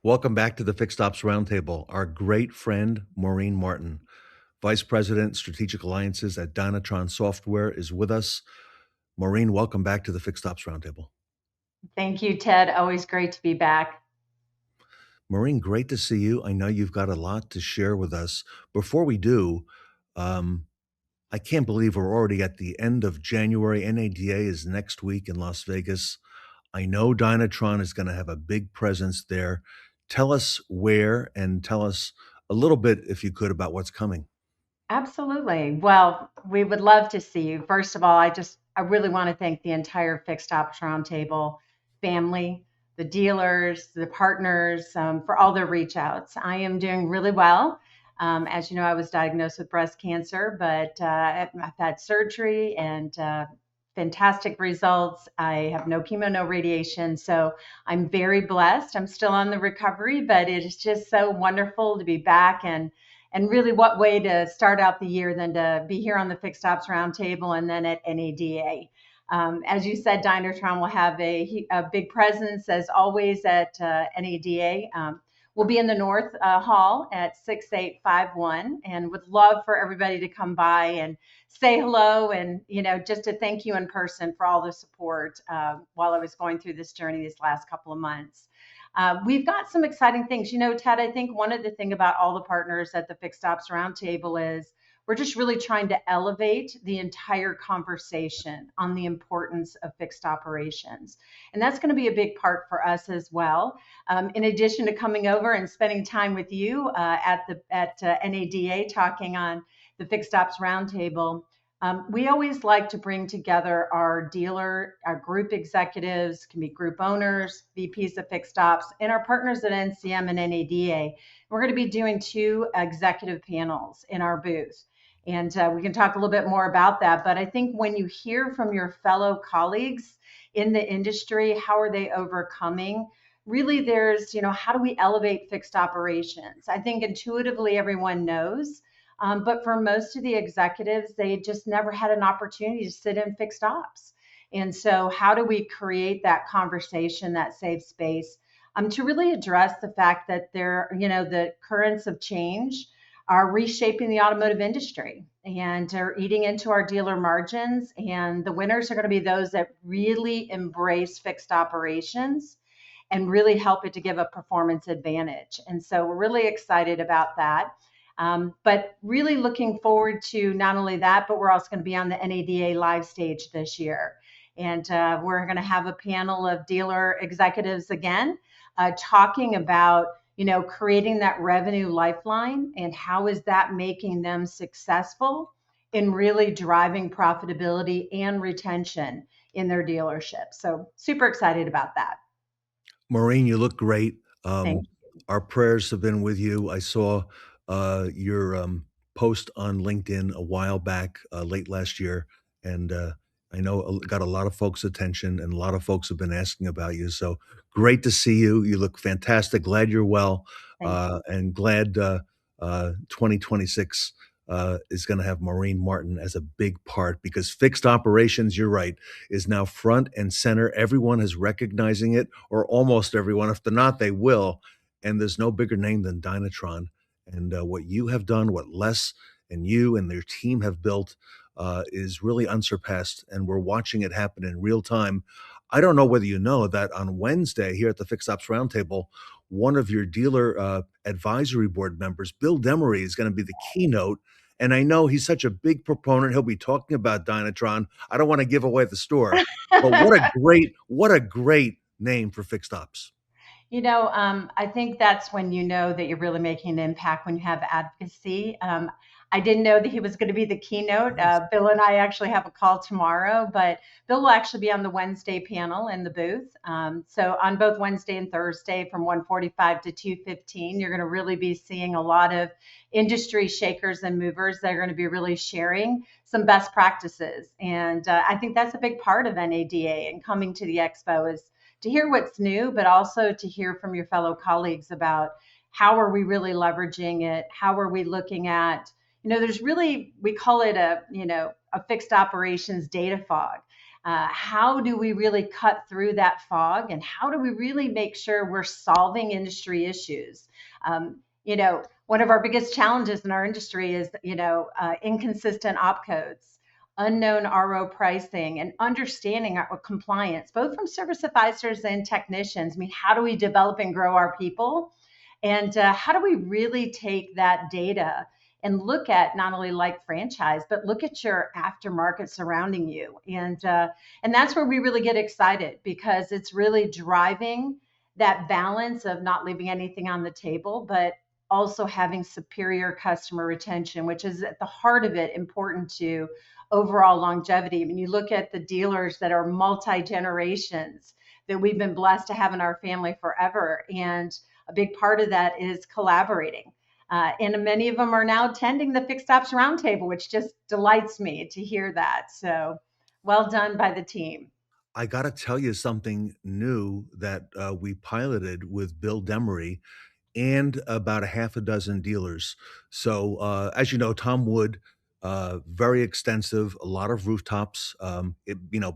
Welcome back to the Fixed Ops Roundtable. Our great friend, Maureen Martin, Vice President, Strategic Alliances at Dynatron Software, is with us. Maureen, welcome back to the Fixed Ops Roundtable. Thank you, Ted. Always great to be back. Maureen, great to see you. I know you've got a lot to share with us. Before we do, um, I can't believe we're already at the end of January. NADA is next week in Las Vegas. I know Dynatron is going to have a big presence there. Tell us where and tell us a little bit, if you could, about what's coming. Absolutely. Well, we would love to see you. First of all, I really want to thank the entire Fixed Ops Roundtable family, the dealers, the partners, for all their reach outs. I am doing really well. As you know, I was diagnosed with breast cancer, but I've had surgery and fantastic results. I have no chemo, no radiation. So I'm very blessed. I'm still on the recovery, but it is just so wonderful to be back and really, what way to start out the year than to be here on the Fixed Ops Roundtable and then at NADA. As you said, Dynatron will have a big presence, as always, at NADA. We'll be in the North Hall at 6851 and would love for everybody to come by and say hello and, just to thank you in person for all the support while I was going through this journey these last couple of months. We've got some exciting things. Ted, I think one of the things about all the partners at the Fixed Ops Roundtable is we're just really trying to elevate the entire conversation on the importance of fixed operations. And that's going to be a big part for us as well. In addition to coming over and spending time with you at NADA talking on the Fixed Ops Roundtable, we always like to bring together our group executives, can be group owners, VPs of fixed ops, and our partners at NCM and NADA. We're going to be doing two executive panels in our booth. And we can talk a little bit more about that. But I think when you hear from your fellow colleagues in the industry, how are they overcoming? Really, there's, how do we elevate fixed operations? I think intuitively everyone knows. But for most of the executives, they just never had an opportunity to sit in fixed ops. And so, how do we create that conversation, that safe space, to really address the fact that the currents of change are reshaping the automotive industry and are eating into our dealer margins. And the winners are going to be those that really embrace fixed operations and really help it to give a performance advantage. And so, we're really excited about that. But really looking forward to not only that, but we're also going to be on the NADA live stage this year. And we're going to have a panel of dealer executives again, talking about, creating that revenue lifeline and how is that making them successful in really driving profitability and retention in their dealership. So super excited about that. Maureen, you look great. Thank Our prayers have been with you. I saw your post on LinkedIn a while back, late last year, and I know it got a lot of folks' attention, and a lot of folks have been asking about you. So great to see you. You look fantastic. Glad you're well, thank and glad 2026 is going to have Maureen Martin as a big part because fixed operations, you're right, is now front and center. Everyone is recognizing it, or almost everyone. If they're not, they will. And there's no bigger name than Dynatron. And what you have done, what Les and you and their team have built, is really unsurpassed. And we're watching it happen in real time. I don't know whether you know that on Wednesday here at the Fixed Ops Roundtable, one of your dealer advisory board members, Bill Demery, is going to be the keynote. And I know he's such a big proponent. He'll be talking about Dynatron. I don't want to give away the store, but what a great name for fixed ops. I think that's when you know that you're really making an impact when you have advocacy. I didn't know that he was going to be the keynote. Nice. Bill and I actually have a call tomorrow, but Bill will actually be on the Wednesday panel in the booth. So on both Wednesday and Thursday from 1:45 to 2:15, you're going to really be seeing a lot of industry shakers and movers that are going to be really sharing some best practices. And I think that's a big part of NADA and coming to the expo is to hear what's new, but also to hear from your fellow colleagues about how are we really leveraging it? How are we looking at, there's really, we call it a fixed operations data fog. How do we really cut through that fog, and how do we really make sure we're solving industry issues? One of our biggest challenges in our industry is, inconsistent opcodes, unknown RO pricing, and understanding our compliance, both from service advisors and technicians. I mean, how do we develop and grow our people? And how do we really take that data and look at not only like franchise, but look at your aftermarket surrounding you? And that's where we really get excited, because it's really driving that balance of not leaving anything on the table, but also having superior customer retention, which is at the heart of it important to overall longevity. I mean, you look at the dealers that are multi generations that we've been blessed to have in our family forever, and a big part of that is collaborating. And many of them are now attending the Fixed Ops Roundtable, which just delights me to hear that. So well done by the team. I gotta tell you something new that, we piloted with Bill Demery and about a half a dozen dealers. So, as you know, Tom Wood, very extensive, a lot of rooftops,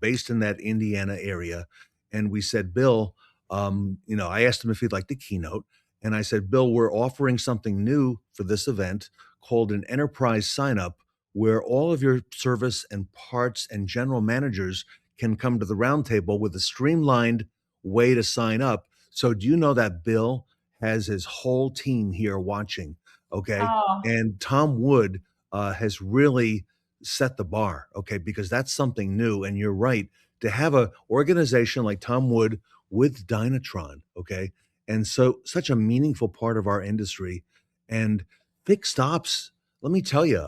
based in that Indiana area. And we said, Bill, I asked him if he'd like the keynote. And I said, Bill, we're offering something new for this event called an enterprise sign up, where all of your service and parts and general managers can come to the roundtable with a streamlined way to sign up. So, do you know that Bill has his whole team here watching? Okay. Oh, And Tom Wood has really set the bar. Okay. Because that's something new. And you're right, to have a organization like Tom Wood with Dynatron. Okay. And so, such a meaningful part of our industry. And fixed ops, let me tell you,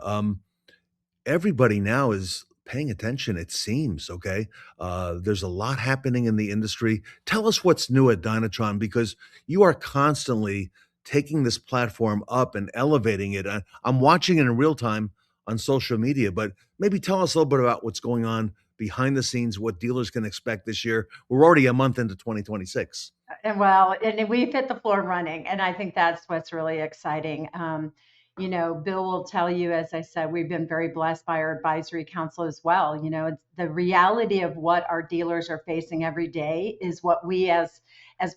everybody now is paying attention, it seems. Okay. There's a lot happening in the industry. Tell us what's new at Dynatron, because you are constantly taking this platform up and elevating it. I'm watching it in real time on social media, but maybe tell us a little bit about what's going on behind the scenes, what dealers can expect this year. We're already a month into 2026. and well, and we've hit the floor running, and I think that's what's really exciting. Bill will tell you, as I said, we've been very blessed by our advisory council as well. It's the reality of what our dealers are facing every day is what we as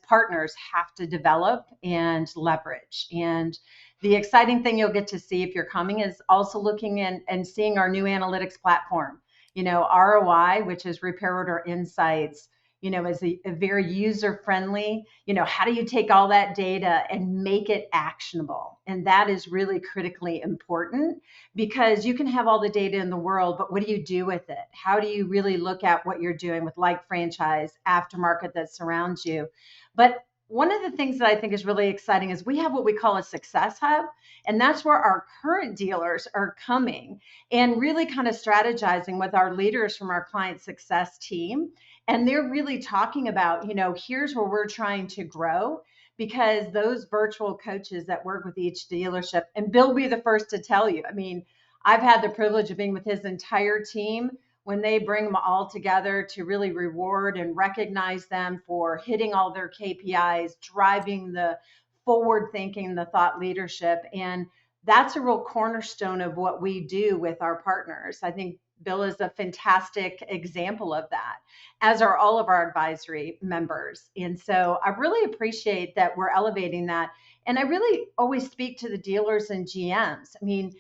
partners have to develop and leverage. And the exciting thing you'll get to see if you're coming is also looking and seeing our new analytics platform. ROI, which is Repair Order Insights, is a very user friendly. How do you take all that data and make it actionable? And that is really critically important, because you can have all the data in the world, but what do you do with it? How do you really look at what you're doing with like franchise, aftermarket that surrounds you? But one of the things that I think is really exciting is we have what we call a success hub, and that's where our current dealers are coming and really kind of strategizing with our leaders from our client success team. And they're really talking about, here's where we're trying to grow, because those virtual coaches that work with each dealership, and Bill will be the first to tell you. I mean, I've had the privilege of being with his entire team when they bring them all together to really reward and recognize them for hitting all their KPIs, driving the forward thinking, the thought leadership. And that's a real cornerstone of what we do with our partners. I think Bill is a fantastic example of that, as are all of our advisory members. And so I really appreciate that we're elevating that. And I really always speak to the dealers and GMs. I mean,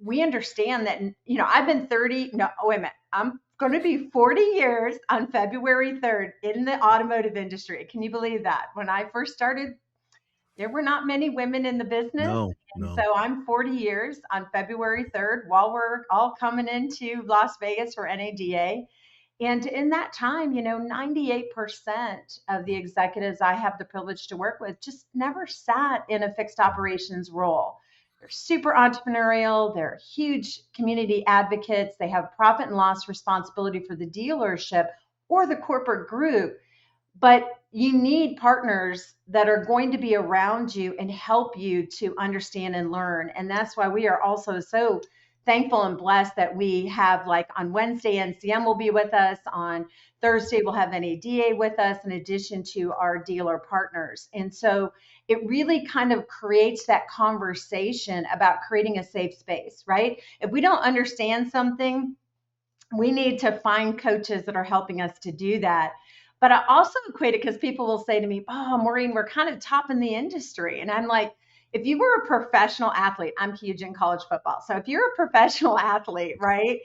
we understand that, I've been 30, no, wait a minute, I'm going to be 40 years on February 3rd in the automotive industry. Can you believe that? When I first started, there were not many women in the business. No, And no. so I'm 40 years on February 3rd while we're all coming into Las Vegas for NADA. And in that time, 98% of the executives I have the privilege to work with just never sat in a fixed operations role. They're super entrepreneurial, they're huge community advocates, they have profit and loss responsibility for the dealership or the corporate group. But you need partners that are going to be around you and help you to understand and learn. And that's why we are also so thankful and blessed that we have, like, on Wednesday, NCM will be with us. On Thursday, we'll have NADA with us, in addition to our dealer partners. And so it really kind of creates that conversation about creating a safe space, right? If we don't understand something, we need to find coaches that are helping us to do that. But I also equate it because people will say to me, "Oh, Maureen, we're kind of top in the industry." And I'm like, if you were a professional athlete, I'm huge in college football. So if you're a professional athlete, right,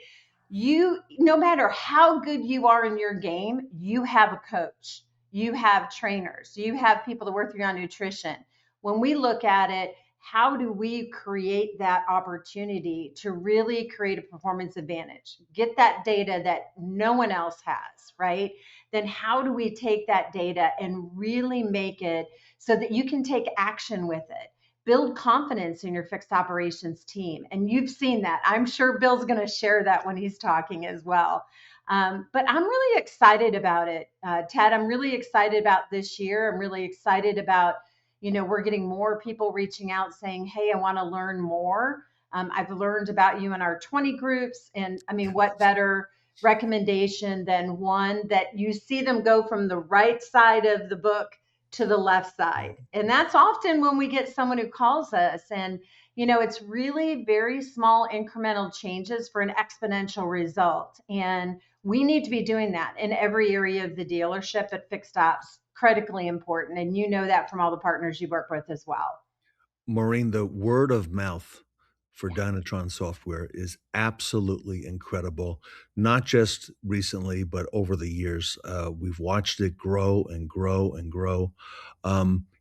you, no matter how good you are in your game, you have a coach, you have trainers, you have people that work through you on nutrition. When we look at it, how do we create that opportunity to really create a performance advantage? Get that data that no one else has, right? Then how do we take that data and really make it so that you can take action with it? Build confidence in your fixed operations team. And you've seen that. I'm sure Bill's going to share that when he's talking as well. But I'm really excited about it, Ted. I'm really excited about this year. I'm really excited about, we're getting more people reaching out saying, hey, I want to learn more. I've learned about you in our 20 groups. And I mean, what better recommendation than one that you see them go from the right side of the book to the left side. And that's often when we get someone who calls us. And, it's really very small incremental changes for an exponential result. And we need to be doing that in every area of the dealership at Fixed Ops, critically important. And you know that from all the partners you work with as well. Maureen, the word of mouth for Dynatron software is absolutely incredible. Not just recently, but over the years. We've watched it grow and grow and grow.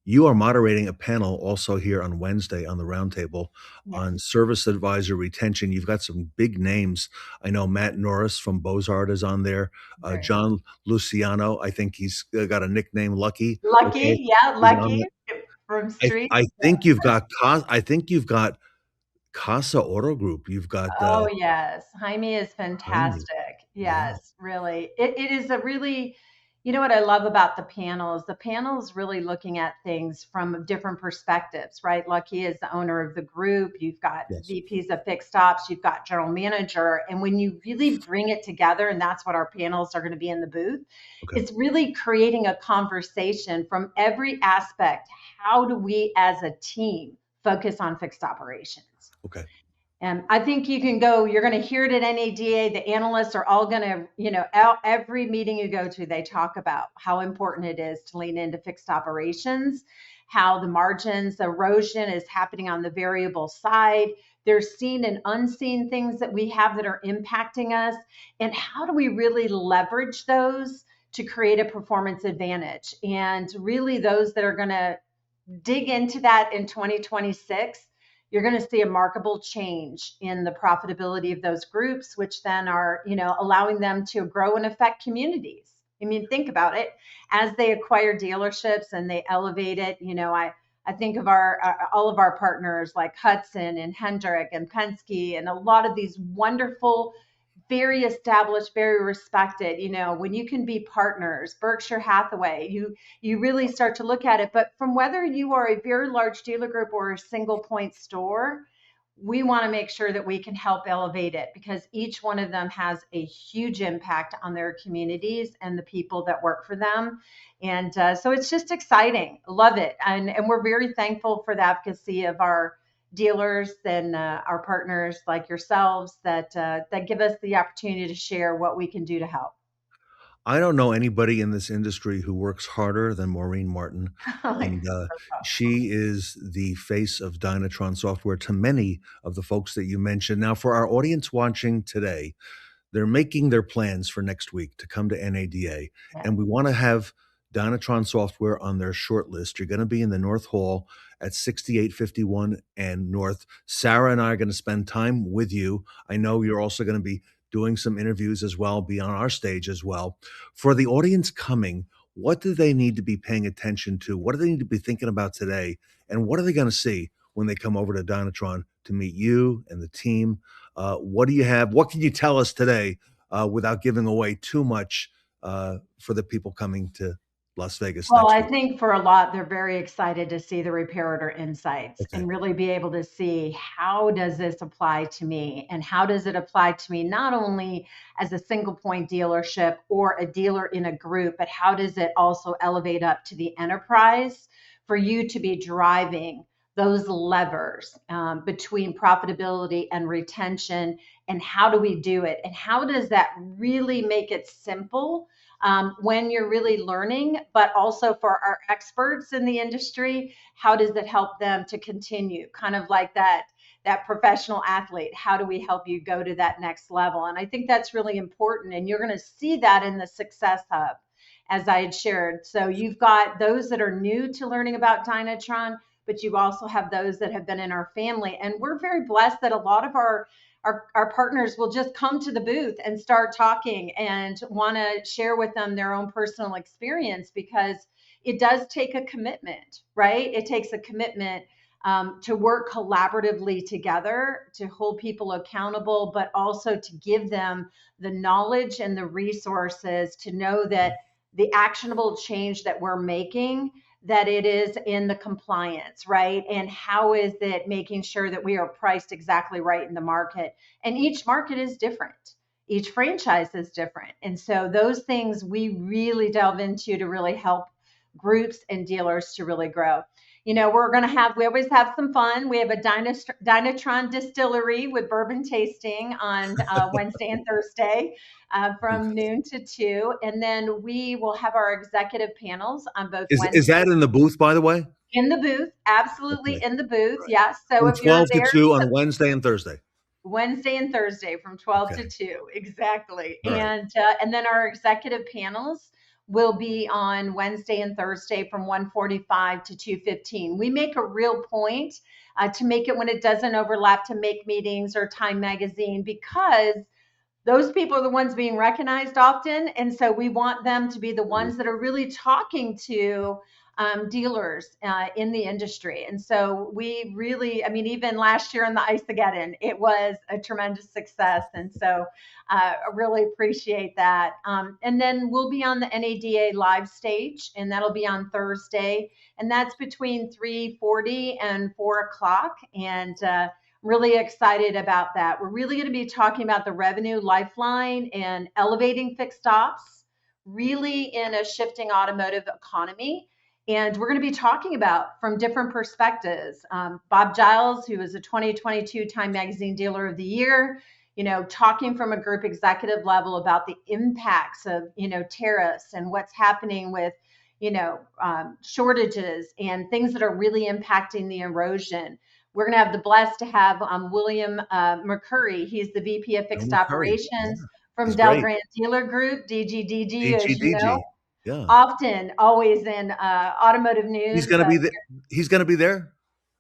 You are moderating a panel also here on Wednesday on the Roundtable on Yes. service advisor retention. You've got some big names. I know Matt Norris from Bozard is on there. Very John Luciano, I think he's got a nickname, Lucky. Okay, lucky. Yeah, is on lucky there. from I Street. I think you've got I think you've got Casa Auto Group. You've got, Oh, yes. Jaime is Jaime. fantastic. Yeah, Yes, really. It is a really, what I love about the panel is really looking at things from different perspectives, right? Lucky is the owner of the group. You've got yes. VPs of fixed ops, you've got general manager. And when you really bring it together, and that's what our panels are going to be in the booth, Okay, it's really creating a conversation from every aspect. How do we as a team focus on fixed operations? okay. And I think you can go, you're going to hear it at NADA. The analysts are all going to, every meeting you go to, they talk about how important it is to lean into fixed operations, how the margins, the erosion is happening on the variable side. There's seen and unseen things that we have that are impacting us. And how do we really leverage those to create a performance advantage? And really, those that are going to dig into that in 2026, you're going to see a remarkable change in the profitability of those groups, which then are, allowing them to grow and affect communities. I mean, think about it. As they acquire dealerships and they elevate it, I think of our all of our partners like Hudson and Hendrick and Penske and a lot of these wonderful, very established, very respected. When you can be partners, Berkshire Hathaway, you really start to look at it. But from whether you are a very large dealer group or a single point store, we want to make sure that we can help elevate it because each one of them has a huge impact on their communities and the people that work for them. And so it's just exciting. Love it. And we're very thankful for the advocacy of our dealers and our partners like yourselves that give us the opportunity to share what we can do to help. I don't know anybody in this industry who works harder than Maureen Martin, Like, and, she is the face of Dynatron software to many of the folks that you mentioned. Now, for our audience watching today, they're making their plans for next week to come to NADA, yeah. and we want to have Dynatron software on their short list. You're going to be in the North Hall at 6851 and North. Sarah and I are going to spend time with you. I know you're also going to be doing some interviews as well, be on our stage as well. For the audience coming, what do they need to be paying attention to? What do they need to be thinking about today? And what are they going to see when they come over to Dynatron to meet you and the team? What do you have? What can you tell us today without giving away too much for the people coming to Las Vegas Well, next I week? think for a lot, they're very excited to see the repair order insights Okay. and really be able to see how does this apply to me and how does it apply to me not only as a single point dealership or a dealer in a group, but how does it also elevate up to the enterprise for you to be driving those levers between profitability and retention, and how do we do it, and how does that really make it simple when you're really learning, but also for our experts in the industry, how does it help them to continue, kind of like that professional athlete, how do we help you go to that next level? And I think that's really important, and you're going to see that in the Success Hub, as I had shared. So you've got those that are new to learning about Dynatron, but you also have those that have been in our family. And we're very blessed that a lot of our partners will just come to the booth and start talking and want to share with them their own personal experience, because it does take a commitment, right? It takes a commitment to work collaboratively together, to hold people accountable, but also to give them the knowledge and the resources to know that the actionable change that we're making, that it is in the compliance, right? And how is it making sure that we are priced exactly right in the market? And each market is different. Each franchise is different. And so those things we really delve into to really help groups and dealers to really grow. We always have some fun. We have a Dynatron distillery with bourbon tasting on Wednesday and Thursday from noon to 2. And then we will have our executive panels on both Is Wednesday that in the booth, by the way? in the booth, absolutely Okay. in the booth. Right. Yes. So From if you're 12 to there, 2 on Wednesday and Thursday. Wednesday and Thursday from 12 Okay. to 2. Exactly. All right. And then our executive panels will be on Wednesday and Thursday from 1:45 to 2:15. We make a real point to make it when it doesn't overlap, to make meetings or Time Magazine, because those people are the ones being recognized often. And so we want them to be the ones that are really talking to dealers in the industry. And so we really, I mean, even last year in the Iceageddon, it was a tremendous success. And so I really appreciate that. And then we'll be on the NADA live stage, and that'll be on Thursday. And that's between 3:40 and 4 o'clock. And really excited about that. We're really going to be talking about the revenue lifeline and elevating fixed ops, really in a shifting automotive economy. And we're going to be talking about from different perspectives. Bob Giles, who is a 2022 Time Magazine Dealer of the Year, talking from a group executive level about the impacts of, tariffs and what's happening with, shortages and things that are really impacting the erosion. We're going to have the blessed to have William McCurry. He's the VP of Fixed Elmer Curry. Yeah. Operations from He's Del great. Grant Dealer Group, DGDG, as you know, DGDG. Yeah. often always in automotive He's news. gonna be there. He's gonna be there.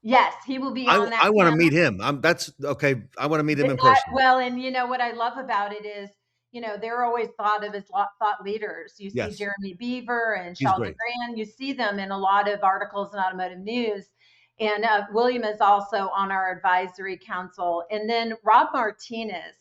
Yes, he will be on that I want to panel. meet him. That's okay. I want to meet him in person. Well, and what I love about it is, they're always thought of as thought leaders. You see Yes, Jeremy Beaver and he's Sheldon great. Grand. You see them in a lot of articles in automotive news. And William is also on our advisory council. And then Rob Martinez.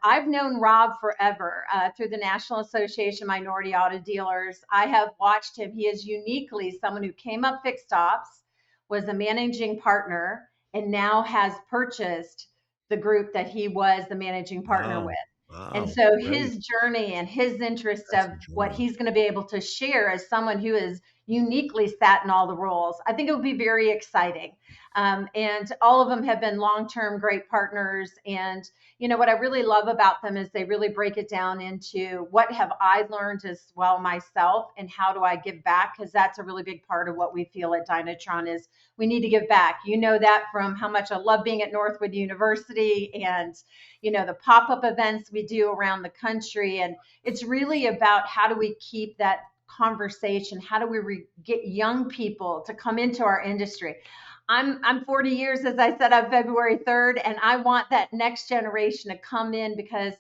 I've known Rob forever through the National Association of Minority Auto Dealers. I have watched him. He is uniquely someone who came up fixed ops, was a managing partner, and now has purchased the group that he was the managing partner Wow. with. And Wow. so Great. his journey and his interest That's of what enjoyable. he's going to be able to share as someone who is uniquely sat in all the roles, I think it will be very exciting. And all of them have been long-term great partners. And what I really love about them is they really break it down into what have I learned as well myself, and how do I give back? Because that's a really big part of what we feel at Dynatron is we need to give back. You know that from how much I love being at Northwood University, and the pop-up events we do around the country. And it's really about how do we keep that conversation? How do we get young people to come into our industry? I'm 40 years, as I said, on February 3rd, and I want that next generation to come in because,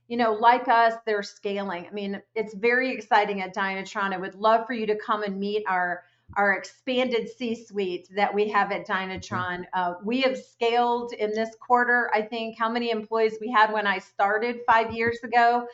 like us, they're scaling. I mean, it's very exciting at Dynatron. I would love for you to come and meet our expanded C-suite that we have at Okay. Dynatron. We have scaled in this quarter, I think, how many employees we had when I started 5 years ago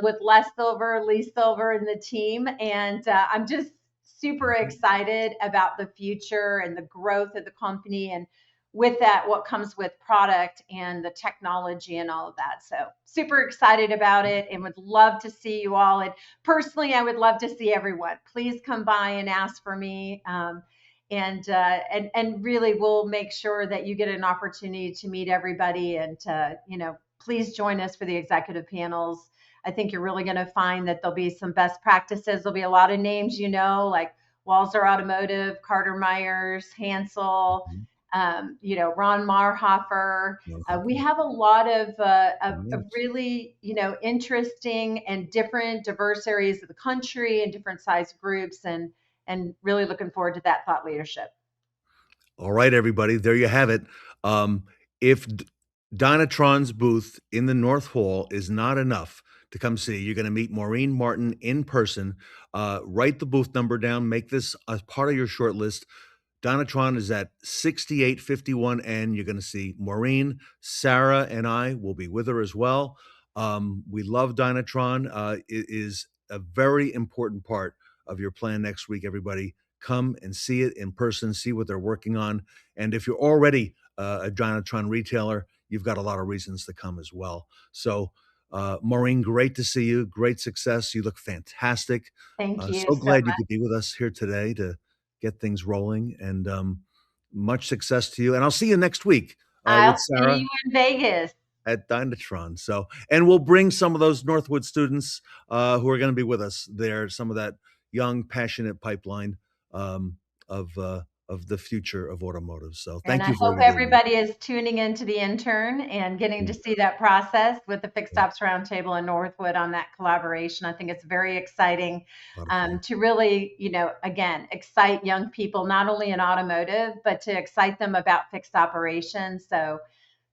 with Les Silver, Lee Silver, and the team. And I'm just super Okay. excited about the future and the growth of the company. And with that, what comes with product and the technology and all of that. So super excited about it and would love to see you all. And personally, I would love to see everyone. Please come by and ask for me. And really we'll make sure that you get an opportunity to meet everybody and to, please join us for the executive panels. I think you're really going to find that there'll be some best practices. There'll be a lot of names, like Walzer Automotive, Carter Myers, Hansel, Mhm. Ron Marhofer. No, We have a lot of yes. really, interesting and different, diverse areas of the country and different size groups, and really looking forward to that thought leadership. All right, everybody, there you have it. If Dynatron's booth in the North Hall is not enough to come see, you're going to meet Maureen Martin in person. Write the booth number down, make this a part of your short list. Dynatron is at 6851N. You're going to see Maureen, Sarah, and I will be with her as well. We love Dynatron. It is a very important part of your plan next week, everybody. Come and see it in person, see what they're working on. And if you're already a Dynatron retailer, you've got a lot of reasons to come as well. So, Maureen, great to see you. Great success. You look fantastic. Thank you So so glad you much. could be with us here today to get things rolling. And much success to you. And I'll see you next week with I'll see Sarah you in Vegas. at Dynatron. So, and we'll bring some of those Northwood students who are going to be with us there. Some of that young, passionate pipeline um, of the future of automotive. So, And thank I you for hope everything you do. everybody is tuning into the intern and getting to Yeah, see that process with the Fixed yeah, Ops Roundtable in Northwood on that collaboration. I think it's very exciting a lot of fun. to really, again, excite young people, not only in automotive, but to excite them about fixed operations. So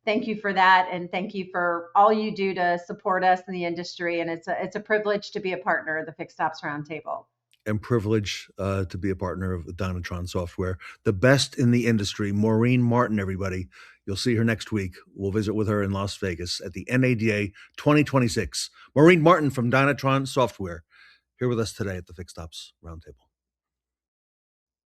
thank you for that. And thank you for all you do to support us in the industry. And it's a privilege to be a partner of the Fixed Ops Roundtable. And privilege to be a partner of Dynatron Software, the best in the industry. Maureen Martin, everybody. You'll see her next week. We'll visit with her in Las Vegas at the NADA 2026. Maureen Martin from Dynatron Software here with us today at the Fixed Ops Roundtable.